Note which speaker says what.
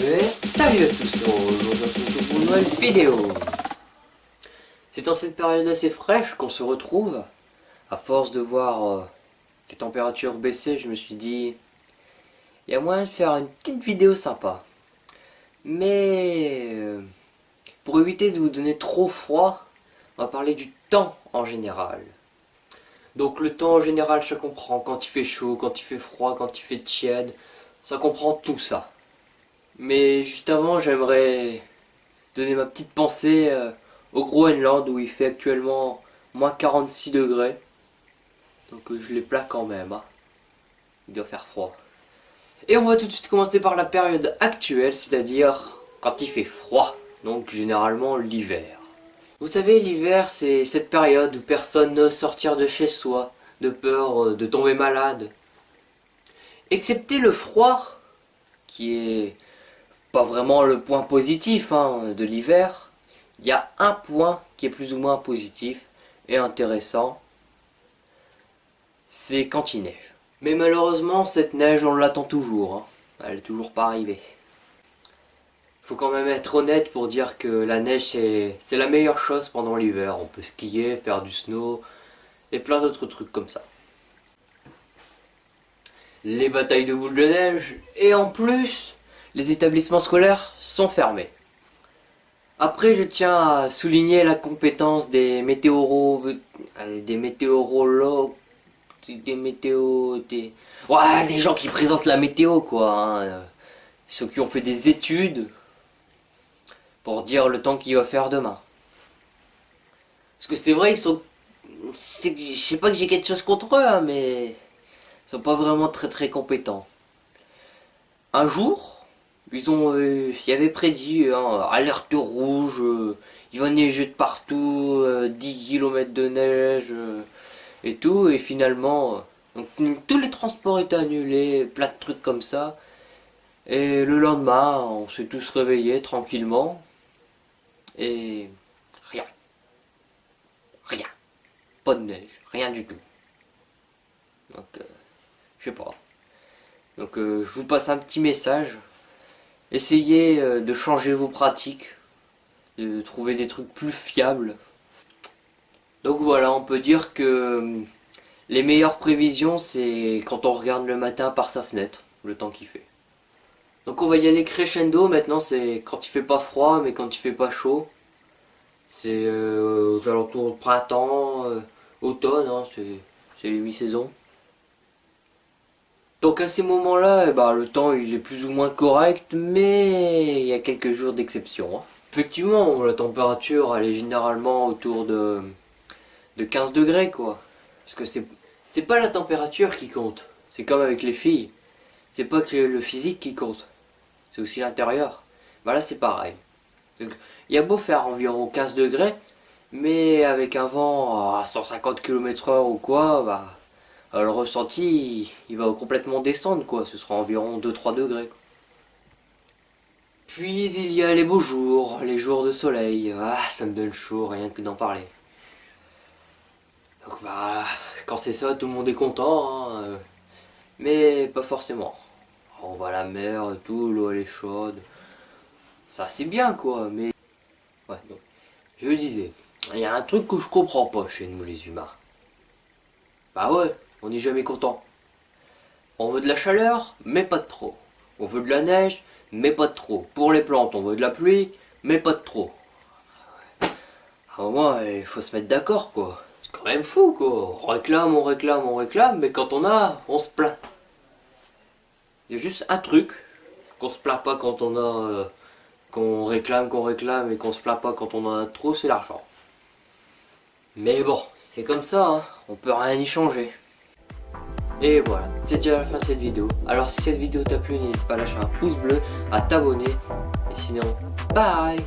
Speaker 1: Et salut à tous, aujourd'hui on se retrouve pour une nouvelle vidéo. C'est dans cette période assez fraîche qu'on se retrouve. À force de voir les températures baisser, je me suis dit, il y a moyen de faire une petite vidéo sympa. Mais pour éviter de vous donner trop froid, on va parler du temps en général. Donc le temps en général, ça comprend quand il fait chaud, quand il fait froid, quand il fait tiède, ça comprend tout ça. Mais juste avant, j'aimerais donner ma petite pensée au Groenland où il fait actuellement moins 46 degrés. Donc je les plains quand même, hein. Il doit faire froid. Et on va tout de suite commencer par la période actuelle, c'est-à-dire quand il fait froid. Donc généralement l'hiver. Vous savez, l'hiver c'est cette période où personne n'ose sortir de chez soi, de peur de tomber malade. Excepté le froid, qui est pas vraiment le point positif de l'hiver. Il y a un point qui est plus ou moins positif et intéressant, c'est quand il neige. Mais malheureusement, cette neige, on l'attend toujours, hein. Elle est toujours pas arrivée. Faut quand même être honnête pour dire que la neige, c'est la meilleure chose pendant l'hiver. On peut skier, faire du snow et plein d'autres trucs comme ça. Les batailles de boules de neige, et en plus, les établissements scolaires sont fermés. Après, je tiens à souligner la compétence des météorologues, des gens qui présentent la météo, quoi, hein. Ceux qui ont fait des études pour dire le temps qu'il va faire demain. Parce que c'est vrai, je sais pas que j'ai quelque chose contre eux, hein, mais ils sont pas vraiment très compétents. Un jour, il y avait prédit alerte rouge, il va neiger de partout, 10 km de neige et tout, et finalement, donc, tous les transports étaient annulés, plein de trucs comme ça. Et le lendemain, on s'est tous réveillés tranquillement, et rien, pas de neige, rien du tout. Donc, je sais pas. Donc, je vous passe un petit message. Essayez de changer vos pratiques, de trouver des trucs plus fiables. Donc voilà, on peut dire que les meilleures prévisions, c'est quand on regarde le matin par sa fenêtre, le temps qu'il fait. Donc on va y aller crescendo, maintenant c'est quand il fait pas froid, mais quand il fait pas chaud. C'est aux alentours de printemps, automne, hein, c'est les 8 saisons. Donc à ces moments-là, le temps il est plus ou moins correct, mais il y a quelques jours d'exception, hein. Effectivement, la température elle est généralement autour de 15 degrés, quoi. Parce que c'est pas la température qui compte. C'est comme avec les filles. C'est pas que le physique qui compte. C'est aussi l'intérieur. Bah là c'est pareil. Il y a beau faire environ 15 degrés, mais avec un vent à 150 km/h ou quoi, le ressenti, il va complètement descendre, quoi. Ce sera environ 2-3 degrés. Puis il y a les beaux jours, les jours de soleil. Ah, ça me donne chaud, rien que d'en parler. Donc quand c'est ça, tout le monde est content, hein. Mais pas forcément. On voit la mer et tout, l'eau elle est chaude. Ça c'est bien, quoi, mais... Ouais, donc, je disais, il y a un truc que je comprends pas chez nous les humains. Bah ouais, on n'est jamais content. On veut de la chaleur, mais pas de trop. On veut de la neige, mais pas de trop. Pour les plantes, on veut de la pluie, mais pas de trop. À un moment, il faut se mettre d'accord, quoi. C'est quand même fou, quoi. On réclame, mais quand on a, on se plaint. Il y a juste un truc qu'on se plaint pas quand on a... qu'on réclame et qu'on se plaint pas quand on en a trop, c'est l'argent. Mais bon, c'est comme ça, hein. On peut rien y changer. Et voilà, c'est déjà la fin de cette vidéo. Alors si cette vidéo t'a plu, n'hésite pas à lâcher un pouce bleu, à t'abonner. Et sinon, bye.